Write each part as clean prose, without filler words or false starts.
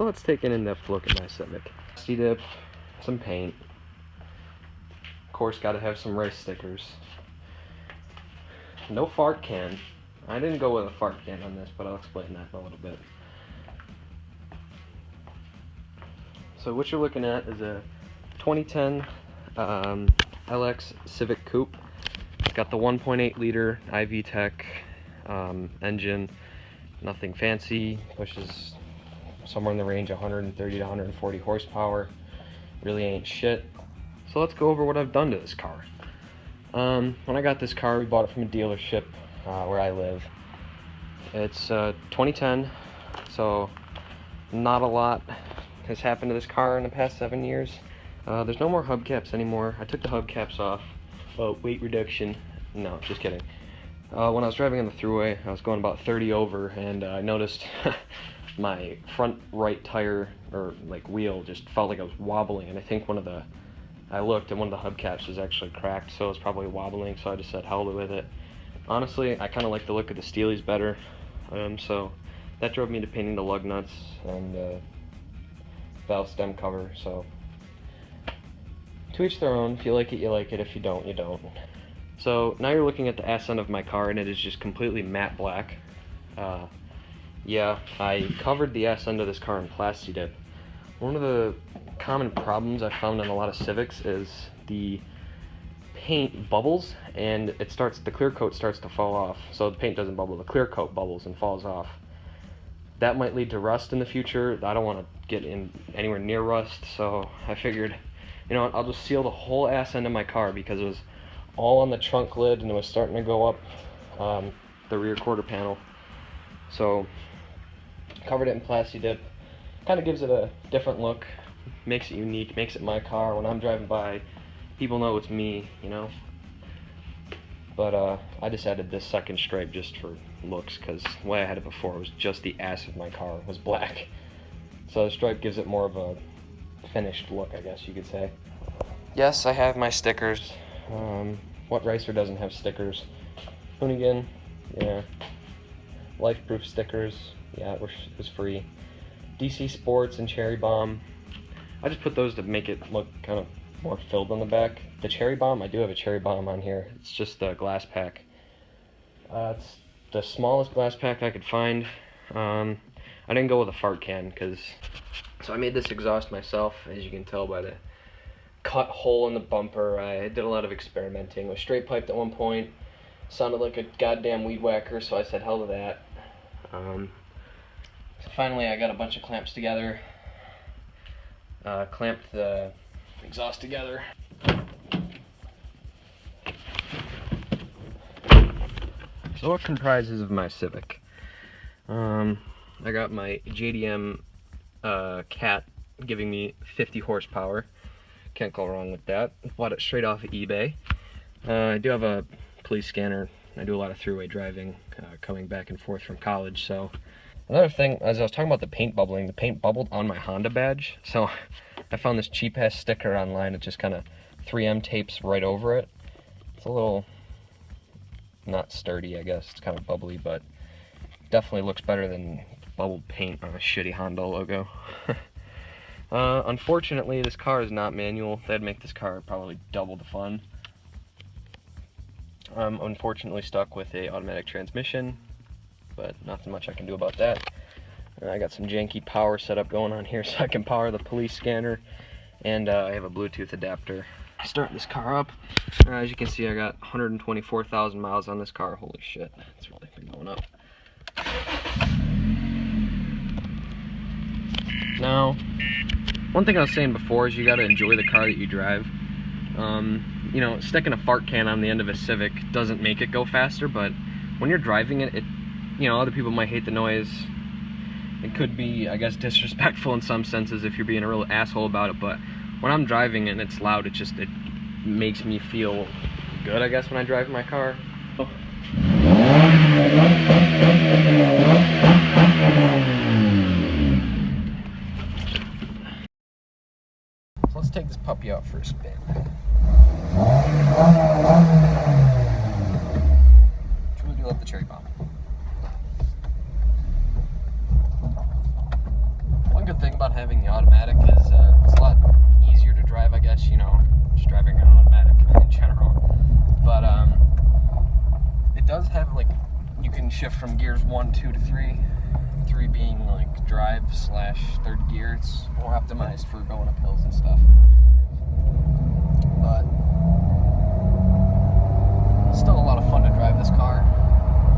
So let's take an in-depth look at my Civic. Plasti-Dip, some paint. Of course, gotta have some race stickers. No fart can. I didn't go with a fart can on this, but I'll explain that in a little bit. So what you're looking at is a 2010 LX Civic Coupe. It's got the 1.8 liter i-VTEC engine. Nothing fancy. Pushes somewhere in the range of 130 to 140 horsepower. Really ain't shit. So let's go over what I've done to this car. When I got this car, we bought it from a dealership where I live. It's 2010, so not a lot has happened to this car in the past 7 years. There's no more hubcaps anymore. I took the hubcaps off. Oh, weight reduction. No, just kidding. When I was driving on the thruway, I was going about 30 over, and I noticed my front right tire, or like wheel, just felt like I was wobbling, and I think I looked and one of the hubcaps was actually cracked, so it was probably wobbling, so I just said hell with it. Honestly, I kind of like the look of the Steelies better, so that drove me to painting the lug nuts and valve stem cover. So to each their own. If you like it, you like it. If you don't, you don't. So now you're looking at the ass end of my car, and it is just completely matte black. Yeah, I covered the ass end of this car in Plasti-Dip. One of the common problems I found in a lot of Civics is the paint bubbles, and the clear coat starts to fall off. So the paint doesn't bubble, the clear coat bubbles and falls off. That might lead to rust in the future. I don't want to get in anywhere near rust, so I figured, you know what, I'll just seal the whole ass end of my car, because it was all on the trunk lid and it was starting to go up the rear quarter panel. So covered it in Plasti-Dip. Kind of gives it a different look, makes it unique, makes it my car. When I'm driving by, people know it's me, you know. But I just added this second stripe just for looks, because the way I had it before was just the ass of my car was black. So the stripe gives it more of a finished look, I guess you could say. Yes, I have my stickers. What racer doesn't have stickers? Hoonigan, yeah. Life-proof stickers, yeah, it was free. DC Sports and Cherry Bomb. I just put those to make it look kind of more filled on the back. The Cherry Bomb, I do have a Cherry Bomb on here. It's just a Glasspack. It's the smallest Glasspack I could find. I didn't go with a fart can, so I made this exhaust myself, as you can tell by the cut hole in the bumper. I did a lot of experimenting. It was straight piped at one point. Sounded like a goddamn weed whacker, so I said hell to that. So finally I got a bunch of clamps together, clamped the exhaust together. So what comprises of my Civic? I got my JDM Cat giving me 50 horsepower. Can't go wrong with that. Bought it straight off of eBay. I do have a police scanner. I do a lot of throughway driving, coming back and forth from college. So another thing, as I was talking about the paint bubbling, the paint bubbled on my Honda badge. So I found this cheap ass sticker online. It just kind of 3M tapes right over it. It's a little not sturdy, I guess. It's kind of bubbly, but definitely looks better than bubbled paint on a shitty Honda logo. Unfortunately, this car is not manual. That'd make this car probably double the fun. I'm unfortunately stuck with a automatic transmission, but nothing much I can do about that. I got some janky power setup going on here so I can power the police scanner, and I have a Bluetooth adapter. Starting this car up. As you can see, I got 124,000 miles on this car. Holy shit, it's really been going up. Now, one thing I was saying before is you got to enjoy the car that you drive. You know, sticking a fart can on the end of a Civic doesn't make it go faster, but when you're driving it, you know, other people might hate the noise. It could be, I guess, disrespectful in some senses if you're being a real asshole about it, but when I'm driving and it's loud, it makes me feel good, I guess, when I drive my car. So let's take this puppy out for a spin. Truly do love the Cherry Bomb. One good thing about shift from gears 1, 2 to 3. 3 being like drive / third gear. It's more optimized for going up hills and stuff. But still a lot of fun to drive this car.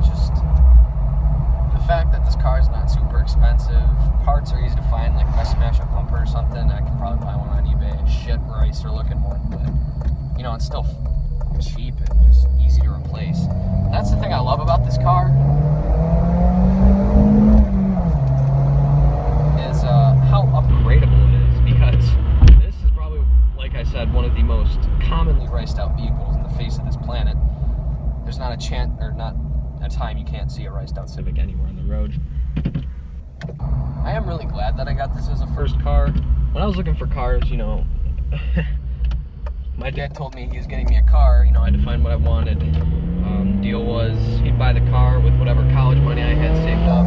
Just the fact that this car is not super expensive. Parts are easy to find. Like if I smash a bumper or something, I can probably buy one on eBay. Shit racer looking one, but you know, it's still cheap and just easy to replace. That's the thing I love about this car, is how upgradable it is, because this is probably, like I said, one of the most commonly riced out vehicles in the face of this planet. There's not a chance, or not a time you can't see a riced out Civic anywhere on the road. I am really glad that I got this as a first car. When I was looking for cars, you know, my dad told me he was getting me a car. You know, I had to find what I wanted. Deal was he'd buy the car with whatever college money I had saved up.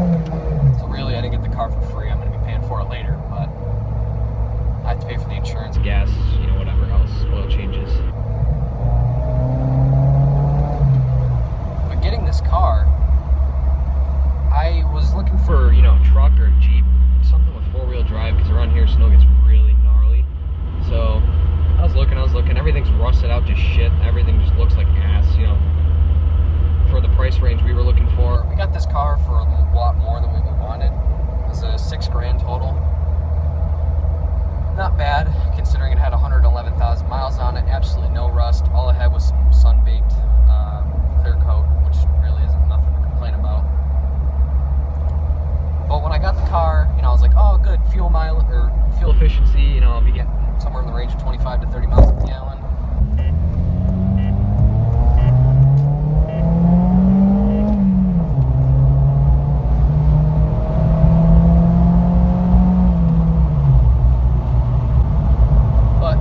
So really, I didn't get the car for free. I'm going to be paying for it later, but I have to pay for the insurance, gas, you know, whatever else, oil changes. But getting this car, I was looking for, you know, a truck or a Jeep, something with 4-wheel drive, because around here snow gets really gnarly. So I was looking, everything's rusted out to shit, everything just looks like ass, you know. For the price range we were looking for, we got this car for a lot more than we wanted. It was $6 grand total. Not bad, considering it had 111,000 miles on it, absolutely no rust. All it had was some sun-baked clear coat, which really isn't nothing to complain about. But when I got the car, you know, I was like, oh, good, fuel efficiency, you know, I'll be getting somewhere in the range of 25 to 30 miles per gallon. But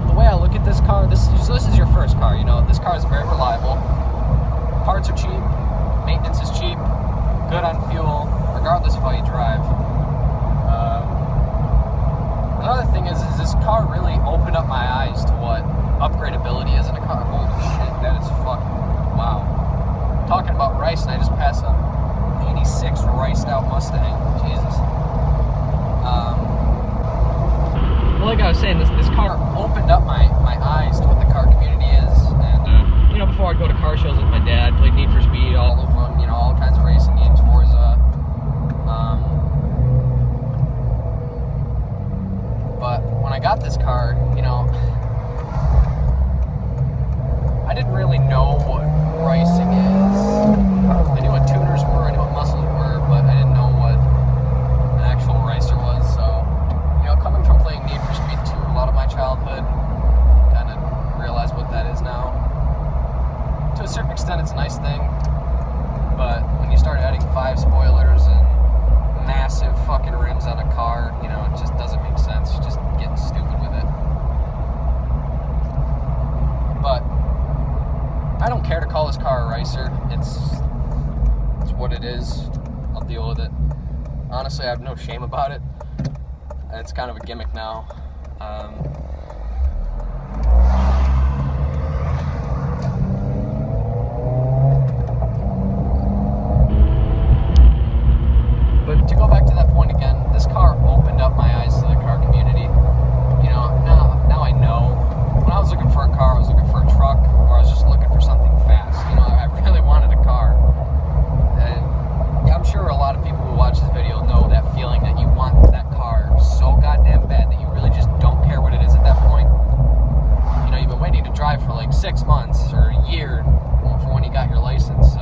the way I look at this car, this is your first car, you know, this car is very reliable. Parts are cheap, maintenance is cheap, good on fuel, regardless of how you drive. Another thing is this car really opened up my eyes to what upgradability is in a car. Holy shit, that is fucking wow. Talking about rice, and I just passed a 86 riced out Mustang. Jesus. Like I was saying, this car opened up my eyes to what the car community is. And you know, before I'd go to car shows with my dad, played Need for Speed, all of them, you know, all kinds of racing games, Forza. But when I got this car, you know, I didn't really know what racing is. I knew what tuners were, I knew what muscles were, but I didn't know what an actual racer was. So, you know, coming from playing Need for Speed 2 a lot of my childhood, kind of realized what that is now. To a certain extent, it's a nice thing, but when you start adding 5 spoilers and massive fucking rims on a car, you know, it just doesn't make sense. You're just getting stupid with it. But I don't care to call this car a racer. It's what it is. I'll deal with it. Honestly, I have no shame about it. It's kind of a gimmick now. But to go back to that point again, this car opened up my eyes to the car community. You know, now I know. When I was looking for a car, I was looking for a truck, or I was just looking for something fast. You know, I really wanted a car. And yeah, I'm sure a lot of people who watch this video know that feeling that you want that car so goddamn bad that you really just don't care what it is at that point. You know, you've been waiting to drive for like 6 months or a year for when you got your license, so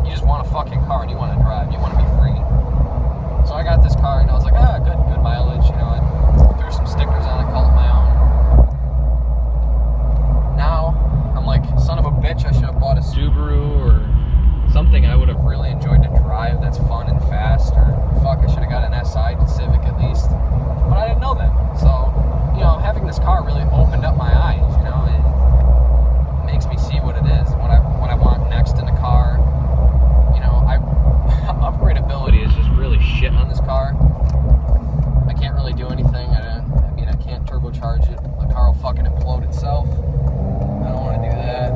you just want a fucking car and you want to drive, you want to be free. So I got this car and I was like, good mileage, you know, I threw some stickers on it, called it my own. Now, I'm like, son of a bitch, I should have bought a Subaru or something I would have really enjoyed to drive that's fun and fast, or fuck, I should have got an SI Civic at least. But I didn't know that. So, you know, having this car really opened up my eyes, you know, it makes me see what it is, what I want next in a car. You know, upgradability is just really shit on this car. I can't really do anything. I mean, I can't turbocharge it. The car will fucking implode itself. I don't want to do that.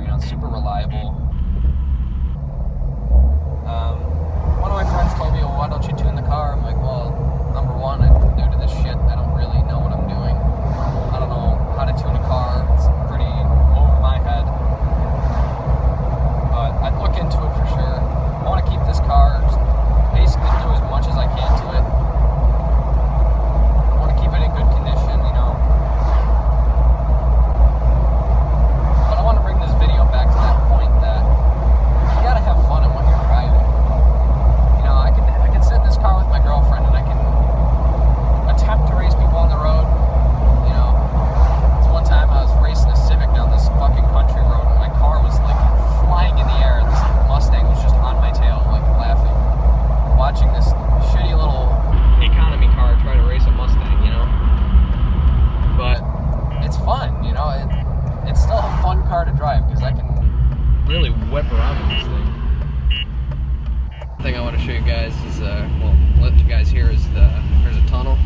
You know, it's super reliable. One of my friends told me, well, why don't you tune the car? I'm like, well, number one, I'm new to this shit. I don't really know what I'm doing. I don't know how to tune a car. It's pretty over my head. But I'd look into it for sure. I want to keep this car, just basically do as much as I can to it. I want to keep it in good condition, you know. But I want to bring this video back to that point that you gotta have fun in what you're driving. You know, I can sit in this car with my girlfriend and I can attempt to race people on the road. You know, it's one time I was racing a Civic down this fucking country road and my car was like flying in the air. This Mustang was just on my tail, like laughing, watching this shitty little economy car try to race a Mustang, you know. But it's fun, you know. It's still a fun car to drive because I can really whip around with this thing. The thing I want to show you guys is, well, let you guys hear is there's a tunnel,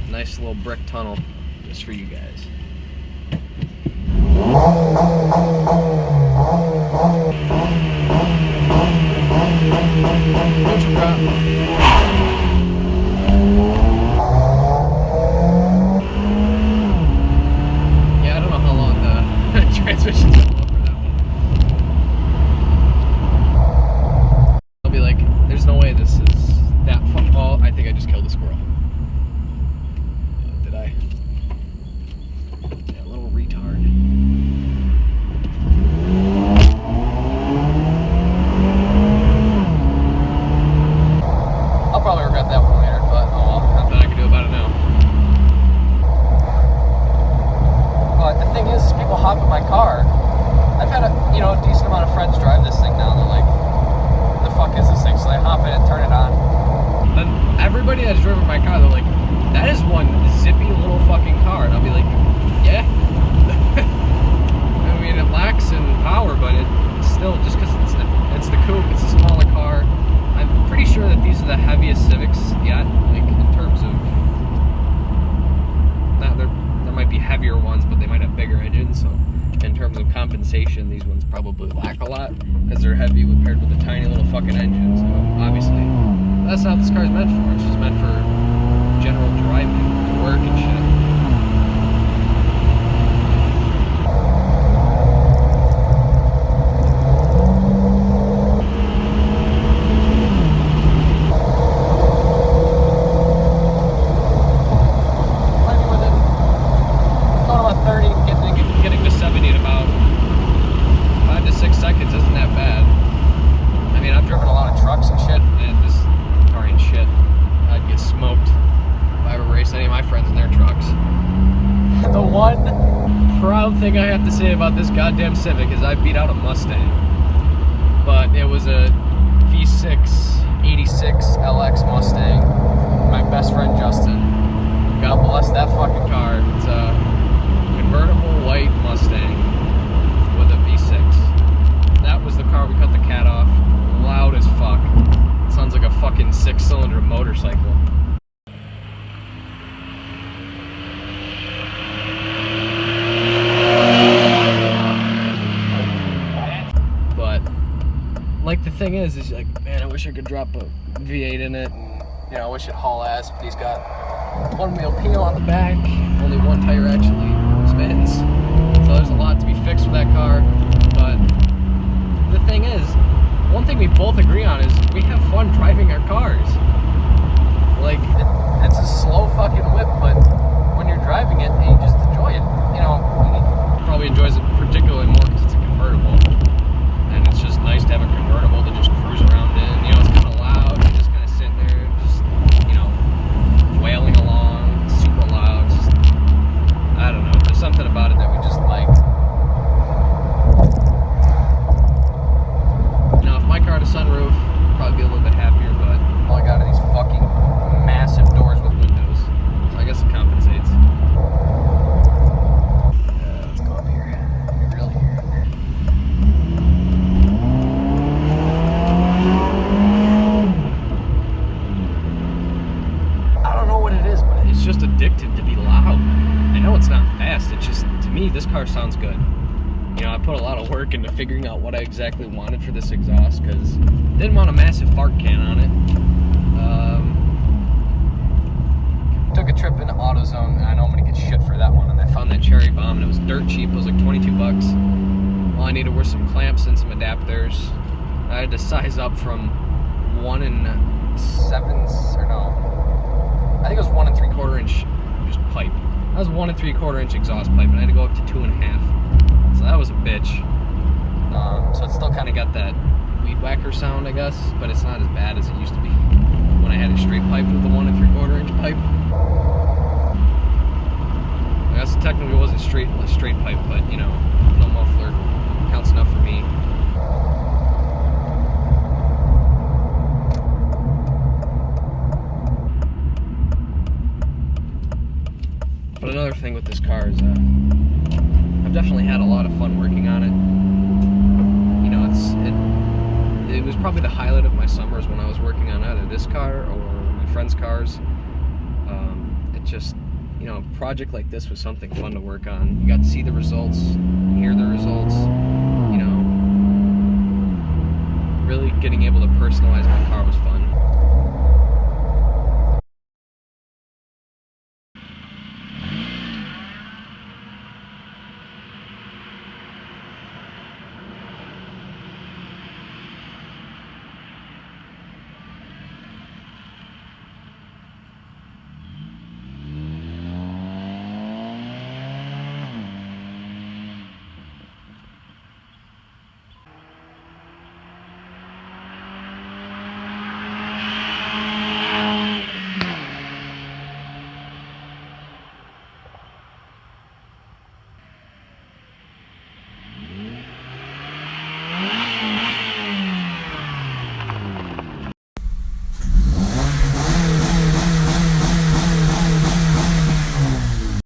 nice little brick tunnel just for you guys. Neutral drop. Yeah, I don't know how long the transmission's gonna look for that one. I'll be like, there's no way this is that fun. Oh, I think I just killed a squirrel. Did I? Yeah, a little retard. I'll probably regret that one later, but oh well, nothing I can do about it now. But the thing is people hop in my car. I've had a decent amount of friends drive this thing now. They're like, the fuck is this thing? So they hop in and turn it on. Then everybody that's driven my car, they're like, that is one zippy little fucking car. And I'll be like, yeah. I mean, it lacks in power, but it's still, just because it's the Coupe, it's a smaller car. I'm pretty sure that these are the heaviest Civics yet, like in terms of, there might be heavier ones, but they might have bigger engines, so in terms of compensation, these ones probably lack a lot, because they're heavy compared with a tiny little fucking engine, so obviously, that's not what this car's meant for. It's just meant for general driving to work and shit. Getting to 70 in about 5 to 6 seconds isn't that bad. I mean, I've driven a lot of trucks and shit, and this car ain't shit. I'd get smoked if I ever raced any of my friends in their trucks. The one proud thing I have to say about this goddamn Civic is I beat out a Mustang. But it was a V6 86 LX Mustang. My best friend Justin. God bless that fucking car. It's a convertible white Mustang with a V6. That was the car we cut the cat off. Loud as fuck. It sounds like a fucking 6-cylinder motorcycle. But like the thing is like, man, I wish I could drop a V8 in it. You know, I wish it haul ass, but he's got one wheel peel on the back, only one tire actually spins, so there's a lot to be fixed with that car. But the thing is, one thing we both agree on is we have fun driving our cars. Like, it's a slow fucking whip, but when you're driving it, you just enjoy it. You know, he probably enjoys it particularly more because it's a convertible, and it's just nice to have a convertible to just cruise around in. You know, it's kind of loud, you're just kind of sitting there, just, you know, wailing along, it's super loud. It's just, I don't know, there's something about it that we just like. You know, if my car had a sunroof, I'd probably be a little bit happier, but all I put a lot of work into figuring out what I exactly wanted for this exhaust, because didn't want a massive fart can on it. Took a trip into AutoZone, and I know I'm gonna get shit for that one, and I found that Cherry Bomb, and it was dirt cheap. It was like 22 bucks. All I needed were some clamps and some adapters. I had to size up from 1 7/7, or no, I think it was 1 3/4 inch just pipe. That was 1 3/4 inch exhaust pipe, and I had to go up to 2.5. So that was a bitch. So it still kind of got that weed whacker sound, I guess, but it's not as bad as it used to be when I had a straight pipe with the 1 3/4 inch pipe. I guess it technically wasn't a straight pipe, but you know, no muffler counts enough for me. But another thing with this car is I've definitely had a lot of fun working on it. You know, it was probably the highlight of my summers when I was working on either this car or my friends' cars. It just, you know, a project like this was something fun to work on. You got to see the results, hear the results, you know. Really getting able to personalize my car was fun.